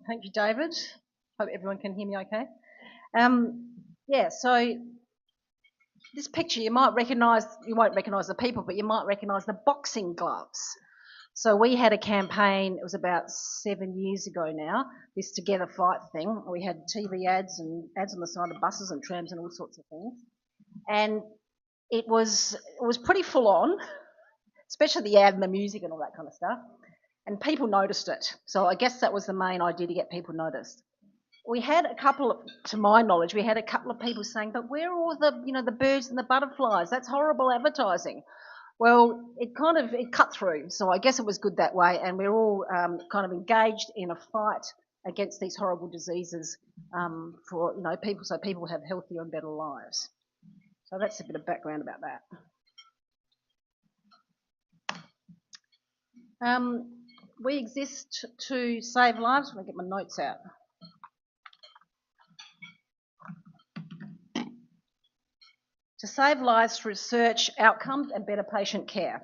Thank you, David. Hope everyone can hear me okay. So this picture you won't recognise the people, but you might recognise the boxing gloves. So we had a campaign, it was about 7 years ago now, this Together Fight thing. We had TV ads and ads on the side of buses and trams and all sorts of things. And it was pretty full on, especially the ad and the music and all that kind of stuff. And people noticed it. So I guess that was the main idea, to get people noticed. We had to my knowledge, we had a couple of people saying, but where are all the birds and the butterflies? That's horrible advertising. Well, it cut through. So I guess it was good that way. And we're all kind of engaged in a fight against these horrible diseases for people, so people have healthier and better lives. So that's a bit of background about that. We exist to save lives. Let me get my notes out. To save lives through research, outcomes and better patient care.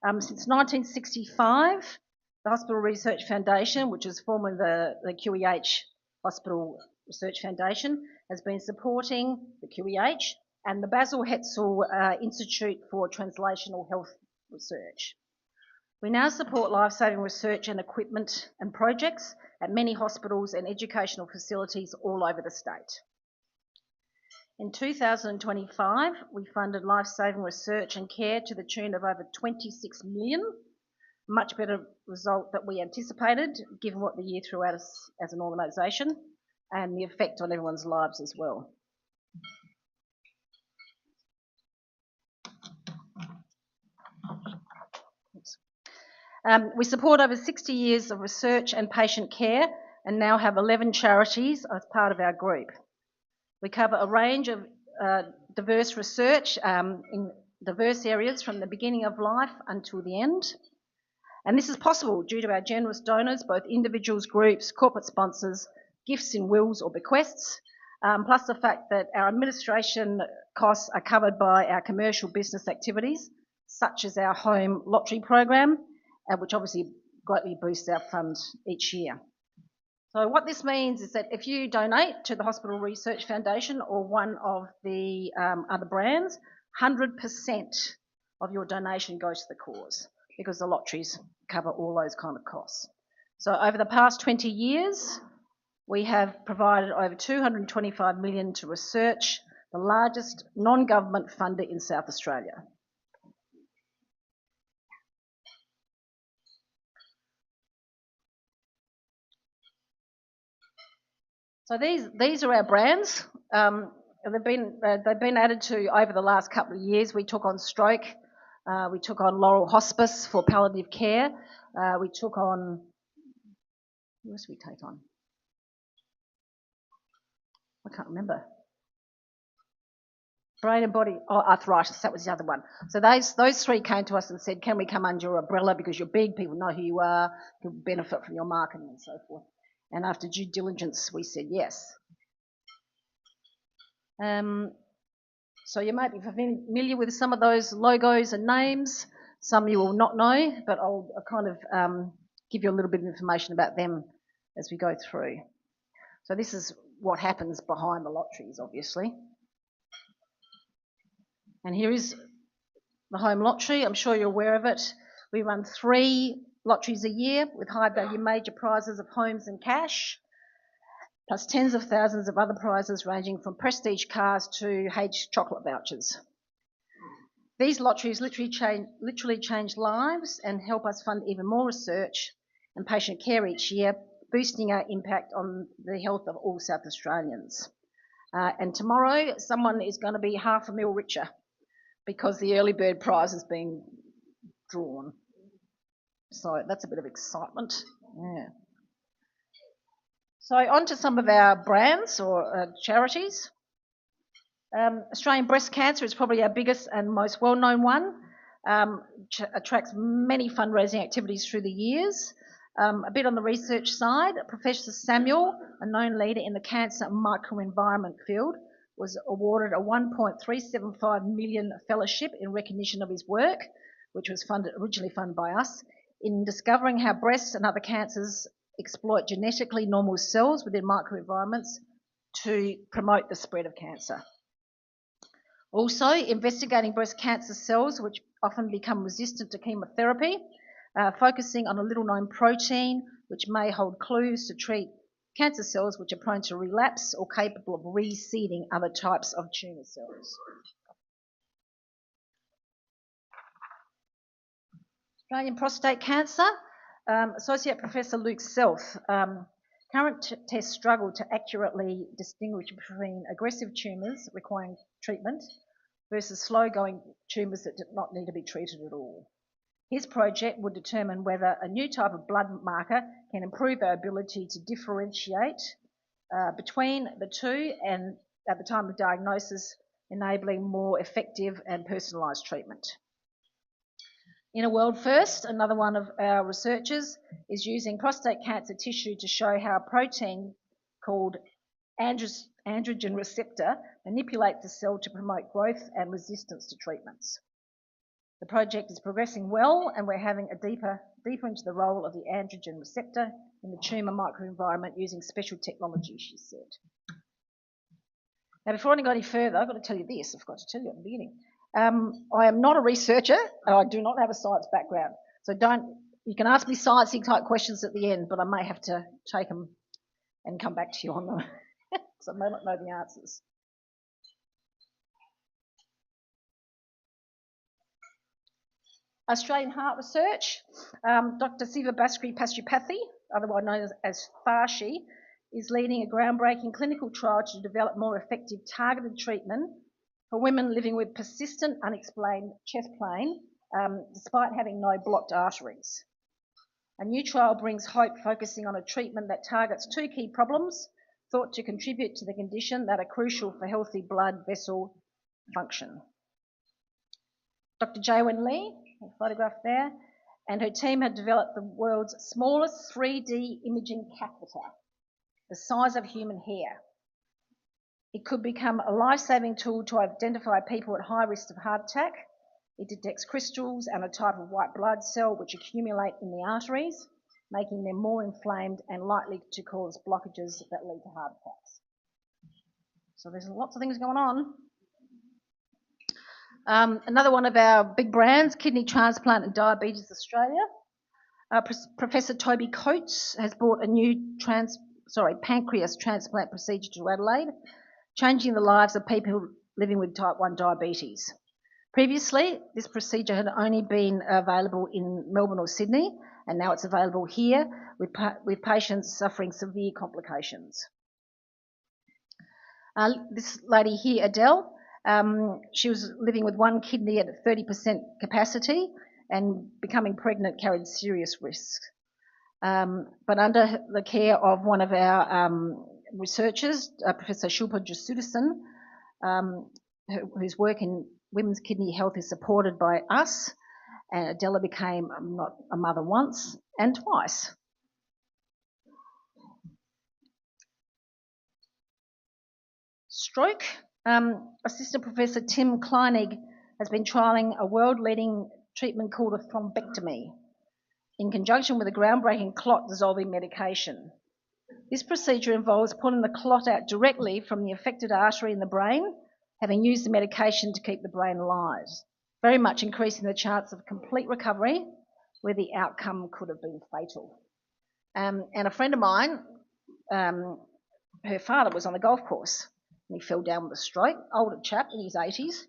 Since 1965, the Hospital Research Foundation, which is formerly the QEH Hospital Research Foundation, has been supporting the QEH and the Basil Hetzel Institute for Translational Health Research. We now support life-saving research and equipment and projects at many hospitals and educational facilities all over the state. In 2025, we funded life-saving research and care to the tune of over 26 million, much better result than we anticipated, given what the year threw at us as an organisation and the effect on everyone's lives as well. We support over 60 years of research and patient care and now have 11 charities as part of our group. We cover a range of diverse research in diverse areas from the beginning of life until the end. And this is possible due to our generous donors, both individuals, groups, corporate sponsors, gifts in wills or bequests, plus the fact that our administration costs are covered by our commercial business activities, such as our home lottery program, which obviously greatly boosts our fund each year. So what this means is that if you donate to the Hospital Research Foundation or one of the other brands, 100% of your donation goes to the cause, because the lotteries cover all those kind of costs. So over the past 20 years, we have provided over 225 million to research, the largest non-government funder in South Australia. So these are our brands. They've been added to over the last couple of years. We took on stroke. We took on Laurel Hospice for palliative care. We took on, who else did we take on? I can't remember. Brain and body, arthritis, that was the other one. So those three came to us and said, can we come under your umbrella because you're big, people know who you are, you'll benefit from your marketing and so forth. And after due diligence, we said yes. So you might be familiar with some of those logos and names. Some you will not know, but I'll kind of give you a little bit of information about them as we go through. So this is what happens behind the lotteries, obviously. And here is the home lottery. I'm sure you're aware of it. We run 3 lotteries a year with high value major prizes of homes and cash, plus tens of thousands of other prizes ranging from prestige cars to H chocolate vouchers. These lotteries literally change lives and help us fund even more research and patient care each year, boosting our impact on the health of all South Australians. And tomorrow, someone is going to be $500,000 richer because the early bird prize is being drawn. So that's a bit of excitement. Yeah. So on to some of our brands or charities. Australian Breast Cancer is probably our biggest and most well-known one. Attracts many fundraising activities through the years. A bit on the research side, Professor Samuel, a known leader in the cancer microenvironment field, was awarded a $1.375 million fellowship in recognition of his work, which was originally funded by us, in discovering how breast and other cancers exploit genetically normal cells within microenvironments to promote the spread of cancer. Also, investigating breast cancer cells, which often become resistant to chemotherapy, focusing on a little-known protein which may hold clues to treat cancer cells which are prone to relapse or capable of reseeding other types of tumour cells. Australian prostate cancer, Associate Professor Luke Self. Current tests struggle to accurately distinguish between aggressive tumours requiring treatment versus slow-going tumours that do not need to be treated at all. His project would determine whether a new type of blood marker can improve our ability to differentiate between the two and at the time of diagnosis, enabling more effective and personalised treatment. In a world first, another one of our researchers is using prostate cancer tissue to show how a protein called androgen receptor manipulates the cell to promote growth and resistance to treatments. The project is progressing well, and we're having a deeper into the role of the androgen receptor in the tumour microenvironment using special technology, she said. Now, before I go any further, I've got to tell you this. I forgot to tell you at the beginning. I am not a researcher, and I do not have a science background. So you can ask me sciencey type questions at the end, but I may have to take them and come back to you on them, because I may not know the answers. Australian Heart Research, Dr. Siva Baskri Pastupathy, otherwise known as Farshi, is leading a groundbreaking clinical trial to develop more effective targeted treatment for women living with persistent unexplained chest pain, despite having no blocked arteries. A new trial brings hope, focusing on a treatment that targets two key problems thought to contribute to the condition that are crucial for healthy blood vessel function. Dr. Jaewin Lee, a photograph there, and her team had developed the world's smallest 3D imaging catheter, the size of human hair. It could become a life-saving tool to identify people at high risk of heart attack. It detects crystals and a type of white blood cell which accumulate in the arteries, making them more inflamed and likely to cause blockages that lead to heart attacks. So there's lots of things going on. Another one of our big brands, Kidney Transplant and Diabetes Australia. Professor Toby Coates has brought a new pancreas transplant procedure to Adelaide, changing the lives of people living with type 1 diabetes. Previously, this procedure had only been available in Melbourne or Sydney, and now it's available here with patients suffering severe complications. This lady here, Adele, she was living with one kidney at 30% capacity, and becoming pregnant carried serious risks. But under the care of one of our researchers, Professor Shilpa Jasudasan, whose work in women's kidney health is supported by us, and Adela became not a mother once and twice. Stroke. Assistant Professor Tim Kleinig has been trialling a world-leading treatment called a thrombectomy in conjunction with a groundbreaking clot-dissolving medication. This procedure involves pulling the clot out directly from the affected artery in the brain, having used the medication to keep the brain alive, very much increasing the chance of complete recovery where the outcome could have been fatal. And a friend of mine, her father was on the golf course, and he fell down with a stroke, older chap in his 80s,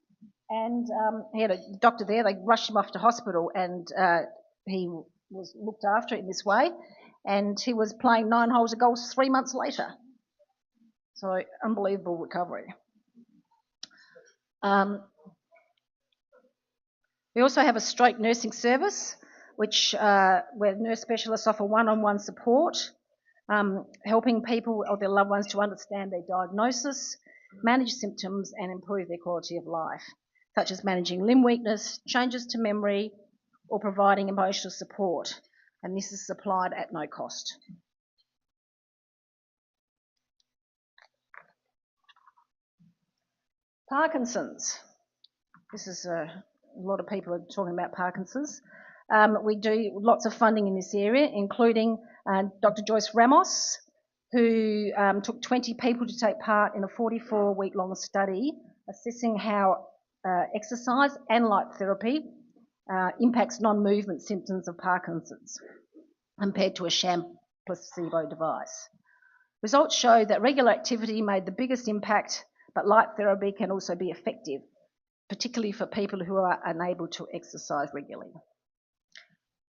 and he had a doctor there. They rushed him off to hospital, and he was looked after in this way, and he was playing 9 holes of golf 3 months later. So unbelievable recovery. We also have a stroke nursing service, where nurse specialists offer one-on-one support, helping people or their loved ones to understand their diagnosis, manage symptoms and improve their quality of life, such as managing limb weakness, changes to memory, or providing emotional support. And this is supplied at no cost. Parkinson's. This is a lot of people are talking about Parkinson's. We do lots of funding in this area, including Dr. Joyce Ramos, who took 20 people to take part in a 44-week-long study assessing how exercise and light therapy impacts non-movement symptoms of Parkinson's compared to a sham placebo device. Results showed that regular activity made the biggest impact, but light therapy can also be effective, particularly for people who are unable to exercise regularly.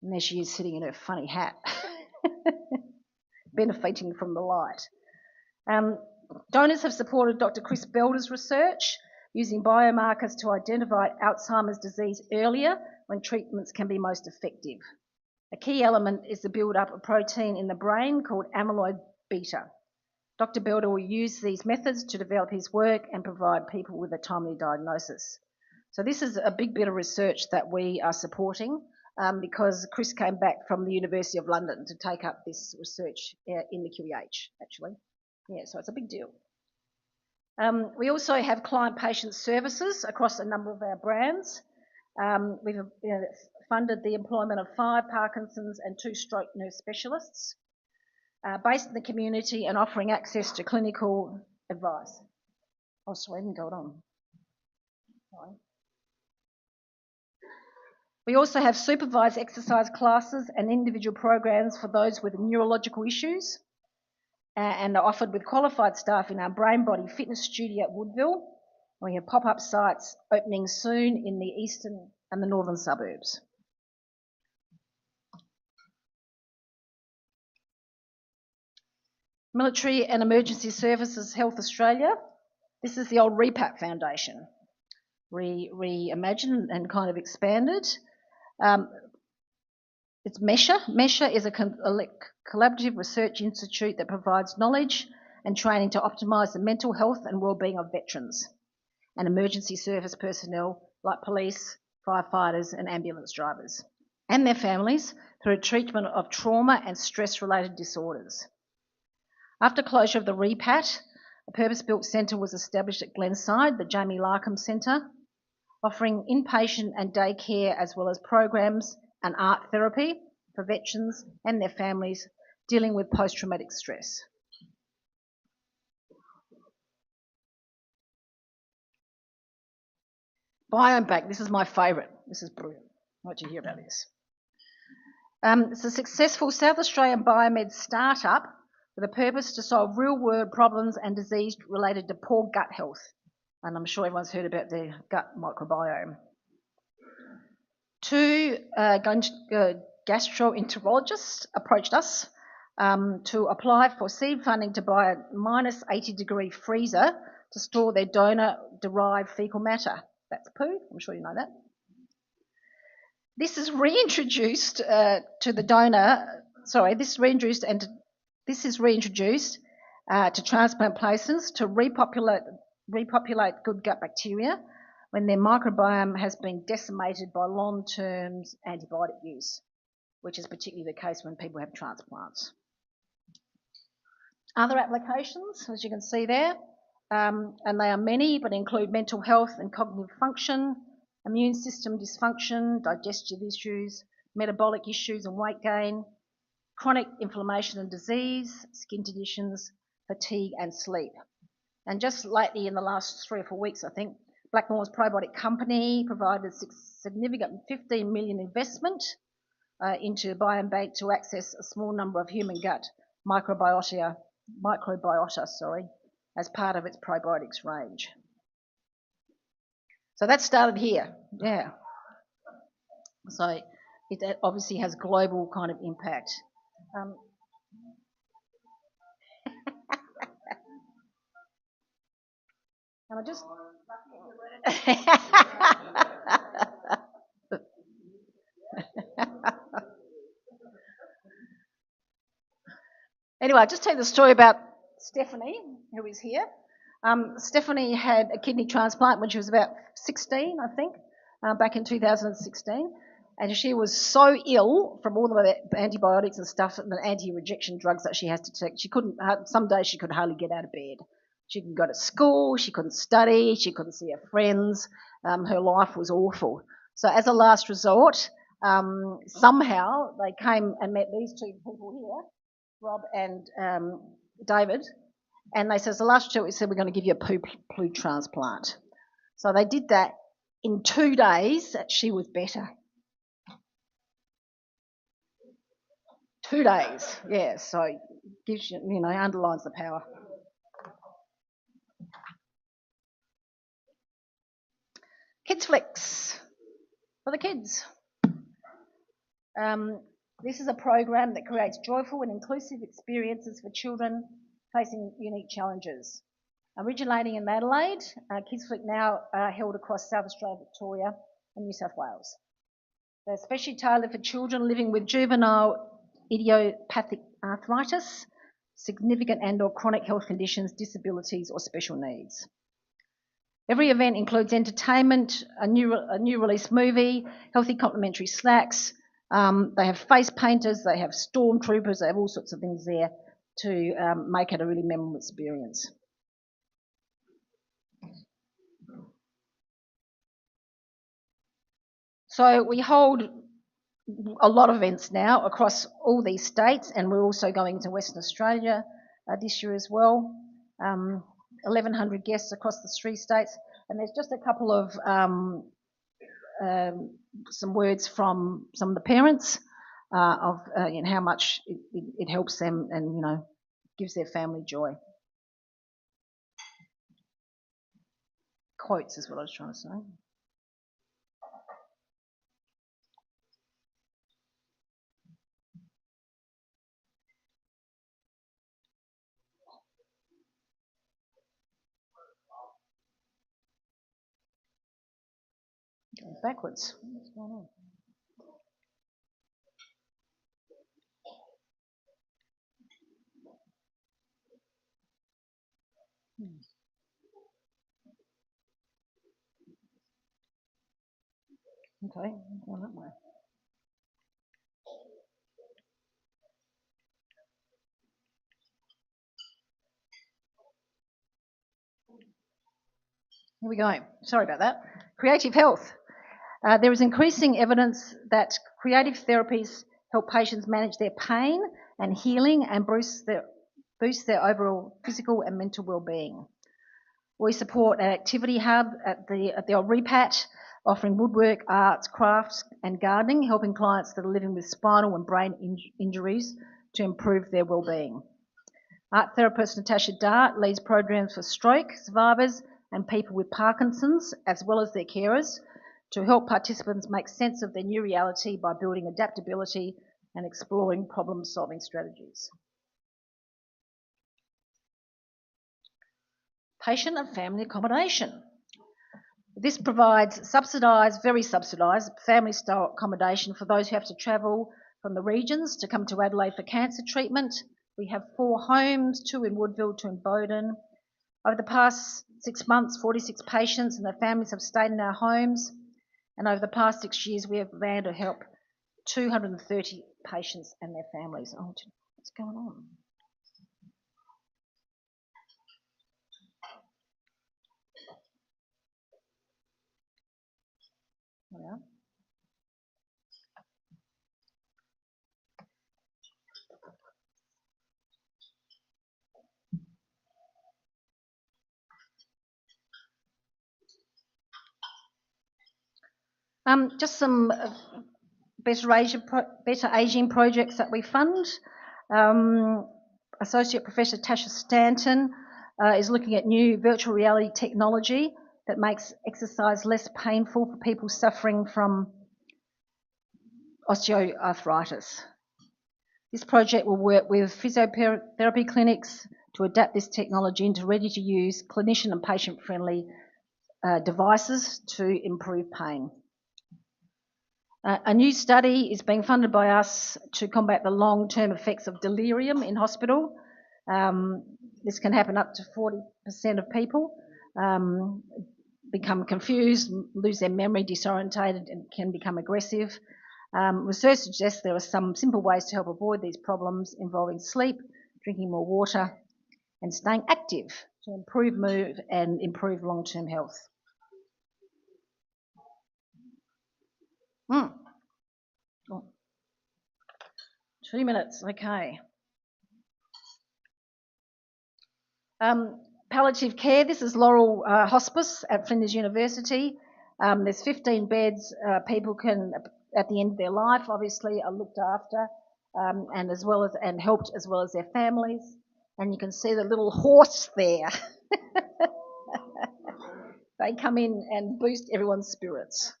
And there she is sitting in her funny hat, benefiting from the light. Donors have supported Dr. Kristy Wildy's research using biomarkers to identify Alzheimer's disease earlier when treatments can be most effective. A key element is the build-up of protein in the brain called amyloid beta. Dr. Wildy will use these methods to develop his work and provide people with a timely diagnosis. So this is a big bit of research that we are supporting because Chris came back from the University of London to take up this research in the QEH, actually. Yeah, so it's a big deal. We also have client patient services across a number of our brands. We've funded the employment of 5 Parkinson's and 2 stroke nurse specialists based in the community and offering access to clinical advice. Oh, sorry, I didn't go on. Sorry. We also have supervised exercise classes and individual programs for those with neurological issues and are offered with qualified staff in our Brain Body Fitness Studio at Woodville. We have pop-up sites opening soon in the eastern and the northern suburbs. Military and Emergency Services Health Australia. This is the old REPAP Foundation, reimagined and kind of expanded. It's MESHA. MESHA is a collaborative research institute that provides knowledge and training to optimise the mental health and wellbeing of veterans and emergency service personnel like police, firefighters and ambulance drivers and their families through treatment of trauma and stress-related disorders. After closure of the REPAT, a purpose-built centre was established at Glenside, the Jamie Larkham Centre, offering inpatient and day care as well as programs and art therapy for veterans and their families dealing with post-traumatic stress. Biobank, this is my favourite. This is brilliant. I want you to hear about this. It's a successful South Australian biomed startup with a purpose to solve real-world problems and disease related to poor gut health. And I'm sure everyone's heard about the gut microbiome. 2 gastroenterologists approached us to apply for seed funding to buy a minus 80-degree freezer to store their donor-derived faecal matter. That's poo, I'm sure you know that. This is reintroduced to the donor, this is reintroduced to transplant patients to repopulate good gut bacteria when their microbiome has been decimated by long-term antibiotic use, which is particularly the case when people have transplants. Other applications, as you can see there, and they are many, but include mental health and cognitive function, immune system dysfunction, digestive issues, metabolic issues and weight gain, chronic inflammation and disease, skin conditions, fatigue and sleep. And just lately in the last 3 or 4 weeks, I think, Blackmore's Probiotic Company provided significant 15 million investment into Biobank to access a small number of human gut microbiota, as part of its probiotics range. So that started here, yeah. So it obviously has global kind of impact. And I just... Anyway, I'll just tell you the story about Stephanie, who is here. Stephanie had a kidney transplant when she was about 16, I think, back in 2016. And she was so ill from all the antibiotics and stuff and the anti-rejection drugs that she has to take. She couldn't, some days she could hardly get out of bed. She couldn't go to school, she couldn't study, she couldn't see her friends. Her life was awful. So as a last resort, somehow they came and met these two people here, Rob and David, and they said, the last two, we said, we're going to give you a poo transplant. So they did that. In 2 days, she was better. 2 days, yeah, so gives you, underlines the power. Kids Flicks for the kids. This is a program that creates joyful and inclusive experiences for children facing unique challenges. Originating in Adelaide, Kids Flick now held across South Australia, Victoria and New South Wales. They're especially tailored for children living with juvenile idiopathic arthritis, significant and/or chronic health conditions, disabilities or special needs. Every event includes entertainment, a new release movie, healthy complimentary snacks. They have face painters, they have stormtroopers, they have all sorts of things there to make it a really memorable experience. So we hold a lot of events now across all these states, and we're also going to Western Australia this year as well. 1,100 guests across the 3 states, and there's just a couple of some words from some of the parents of how much it helps them and gives their family joy. Quotes is what I was trying to say. Going backwards. What's going on? Okay, going that way. Here we go. Sorry about that. Creative health. There is increasing evidence that creative therapies help patients manage their pain and healing and boost their overall physical and mental well-being. We support an activity hub at the old Repat, offering woodwork, arts, crafts and gardening, helping clients that are living with spinal and brain injuries to improve their well-being. Art therapist Natasha Dart leads programs for stroke survivors and people with Parkinson's, as well as their carers, to help participants make sense of their new reality by building adaptability and exploring problem-solving strategies. Patient and family accommodation. This provides very subsidised, family-style accommodation for those who have to travel from the regions to come to Adelaide for cancer treatment. We have 4 homes, 2 in Woodville, 2 in Bowden. Over the past 6 months, 46 patients and their families have stayed in our homes, and over the past 6 years, we have been able to help 230 patients and their families. Oh, what's going on? Yeah. Just some better ageing projects that we fund. Associate Professor Tasha Stanton is looking at new virtual reality technology that makes exercise less painful for people suffering from osteoarthritis. This project will work with physiotherapy clinics to adapt this technology into ready-to-use, clinician and patient-friendly devices to improve pain. A new study is being funded by us to combat the long-term effects of delirium in hospital. This can happen up to 40% of people become confused, lose their memory, disorientated, and can become aggressive. Research suggests there are some simple ways to help avoid these problems involving sleep, drinking more water, and staying active to improve mood and improve long-term health. 2 minutes, okay. Palliative care, this is Laurel Hospice at Flinders University. There's 15 beds. People can, at the end of their life, obviously, are looked after and helped as well as their families. And you can see the little horse there. They come in and boost everyone's spirits.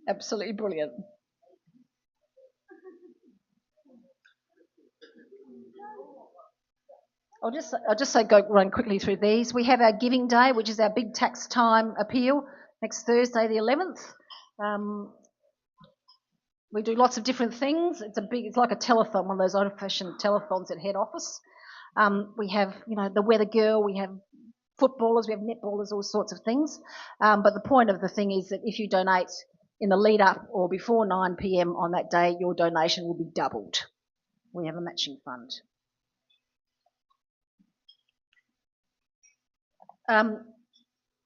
Absolutely brilliant. I'll just run quickly through these. We have our Giving Day, which is our big tax time appeal, next Thursday the 11th. We do lots of different things. It's like a telethon, one of those old-fashioned telethons at head office. We have, the weather girl, we have footballers, we have netballers, all sorts of things. But the point of the thing is that if you donate in the lead up or before 9 p.m. on that day, your donation will be doubled. We have a matching fund.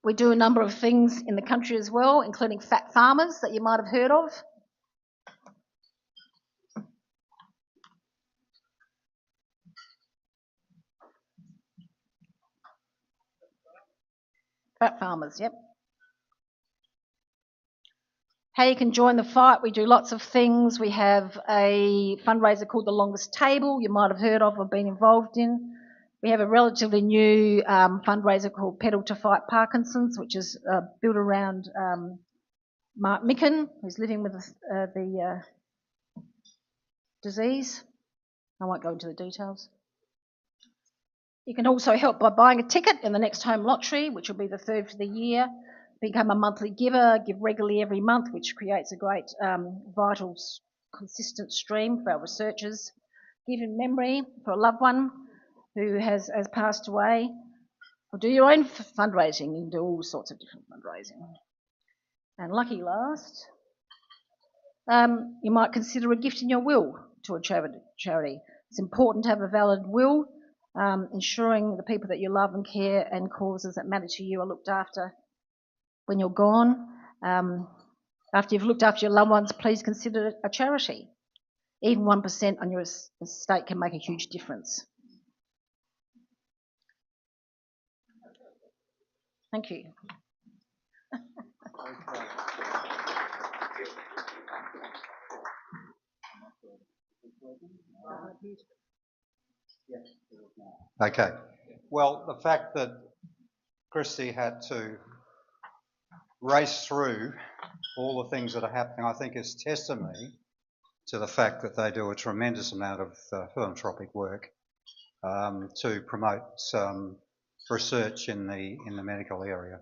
We do a number of things in the country as well, including fat farmers that you might have heard of. Fat farmers, yep. How you can join the fight, we do lots of things. We have a fundraiser called The Longest Table, you might have heard of or been involved in. We have a relatively new fundraiser called Pedal to Fight Parkinson's, which is built around Mark Micken, who's living with the disease. I won't go into the details. You can also help by buying a ticket in the next home lottery, which will be the third for the year. Become a monthly giver, give regularly every month, which creates a great, vital, consistent stream for our researchers. Give in memory for a loved one who has passed away. Or do your own fundraising. You can do all sorts of different fundraising. And lucky last, you might consider a gift in your will to a charity. It's important to have a valid will, ensuring the people that you love and care and causes that matter to you are looked after when you're gone. After you've looked after your loved ones, please consider it a charity. Even 1% on your estate can make a huge difference. Thank you. Okay. Well, the fact that Kristy had to race through all the things that are happening, I think is testimony to the fact that they do a tremendous amount of philanthropic work to promote research in the medical area.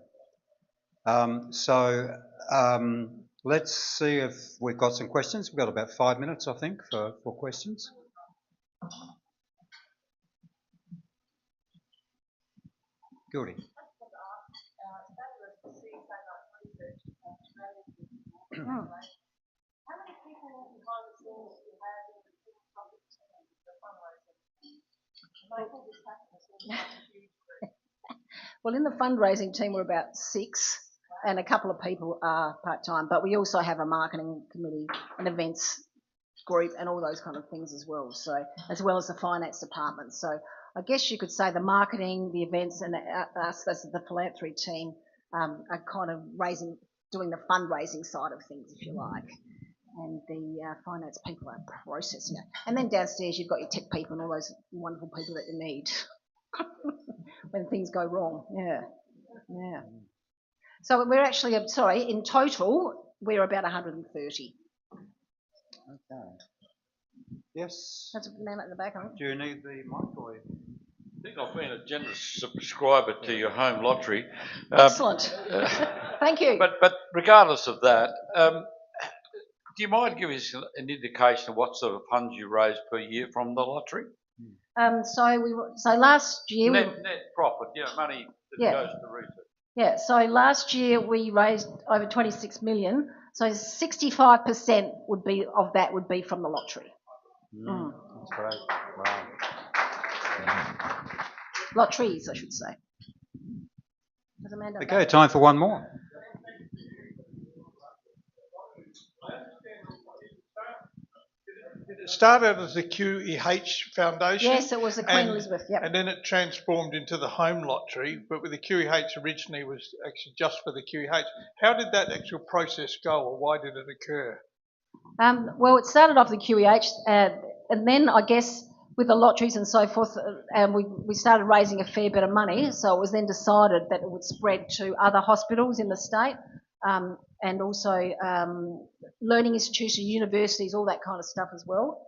Let's see if we've got some questions. We've got about 5 minutes, I think, for questions. Gildy. Well, in the fundraising team, we're about 6, and a couple of people are part-time, but we also have a marketing committee, an events group, and all those kind of things as well. So, as well as the finance department. So, I guess you could say the marketing, the events, and us, that's the philanthropy team, are kind of doing the fundraising side of things, if you like. And the finance people are processing it. And then downstairs, you've got your tech people and all those wonderful people that you need when things go wrong. Yeah. So we're actually, in total, we're about 130. Okay. Yes. That's a man at the back. Do you need the mic or? I think I've been a generous subscriber to your home lottery. Excellent. Thank you. But regardless of that, do you mind giving us an indication of what sort of funds you raise per year from the lottery? So last year net profit, money that goes to research. Yeah. So last year we raised over 26 million. So 65% would be from the lottery. That's great. Wow. Lotteries, I should say. Okay, time for one more. Start started as the QEH Foundation. Yes, it was the Queen and, Elizabeth, yep. And then it transformed into the Home Lottery, but with the QEH originally was actually just for the QEH. How did that actual process go, or why did it occur? Well, it started off the QEH, and then I guess with the lotteries and so forth, we started raising a fair bit of money, so it was then decided that it would spread to other hospitals in the state, and also learning institutions, universities, all that kind of stuff as well.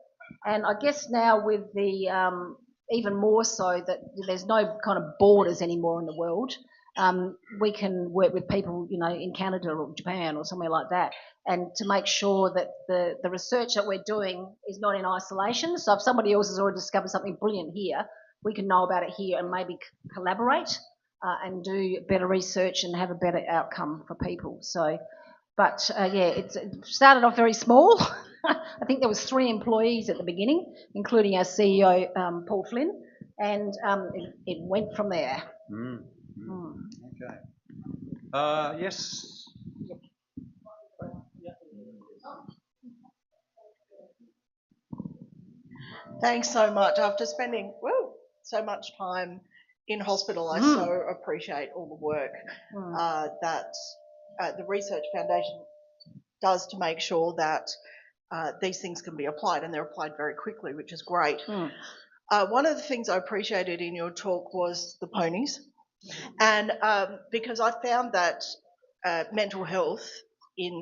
And I guess now with the even more so that there's no kind of borders anymore in the world, we can work with people, you know, in Canada or Japan or somewhere like that, and to make sure that the research that we're doing is not in isolation. So if somebody else has already discovered something brilliant here, we can know about it here and maybe collaborate and do better research and have a better outcome for people. So, but yeah, it started off very small. I think there was 3 employees at the beginning, including our CEO, Paul Flynn, and it went from there. Okay. Yes. Thanks so much. After spending so much time in hospital, I so appreciate all the work that the Research Foundation does to make sure that these things can be applied, and they're applied very quickly, which is great. One of the things I appreciated in your talk was the ponies, and because I found that mental health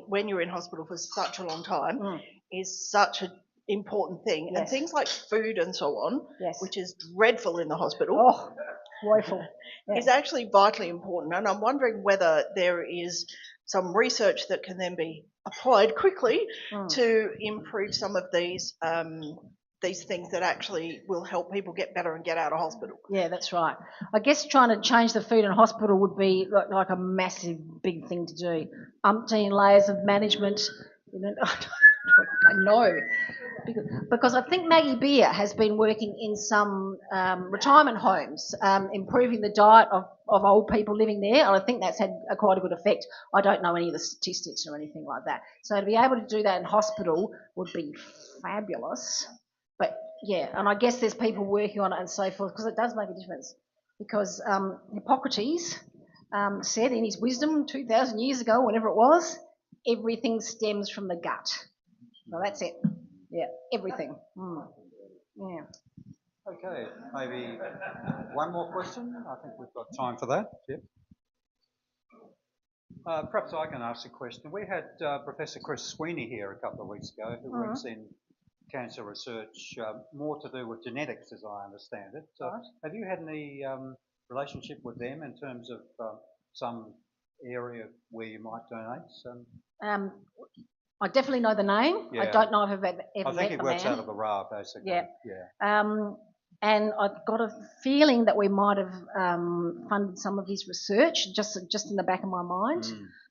when you're in hospital for such a long time is such an important thing, and things like food and so on, which is dreadful in the hospital, woeful, is actually vitally important. And I'm wondering whether there is some research that can then be applied quickly to improve some of these things that actually will help people get better and get out of hospital. Yeah, that's right. I guess trying to change the food in hospital would be like a massive, big thing to do. Umpteen layers of management. You know, I know. Because I think Maggie Beer has been working in some retirement homes, improving the diet of old people living there, and I think that's had quite a good effect. I don't know any of the statistics or anything like that. So to be able to do that in hospital would be fabulous. But yeah, and I guess there's people working on it and so forth, because it does make a difference. Because Hippocrates said in his wisdom 2,000 years ago, whenever it was, everything stems from the gut. So that's it. Yeah, everything. Yeah. Okay, maybe one more question. I think we've got time for that. Yep. Perhaps I can ask a question. We had Professor Chris Sweeney here a couple of weeks ago, who works in cancer research, more to do with genetics, as I understand it. So, have you had any relationship with them in terms of some area where you might donate? I definitely know the name. Yeah. I don't know if I've ever met the man. I think he works out of the RA, basically. Yeah. And I've got a feeling that we might have funded some of his research, just in the back of my mind.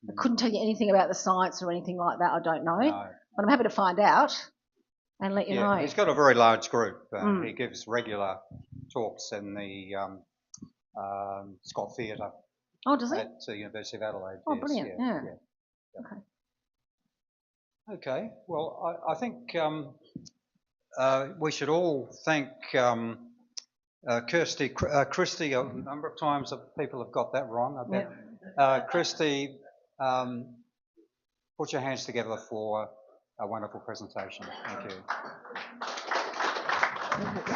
I couldn't tell you anything about the science or anything like that. I don't know. No. But I'm happy to find out and let you know. He's got a very large group. He gives regular talks in the Scott Theatre. Oh, does he? At the University of Adelaide. Oh, brilliant. Yeah. Okay. Okay, well, I think we should all thank Kristy. Kristy, a number of times people have got that wrong, I bet. Yep. Kristy, put your hands together for a wonderful presentation. Thank you.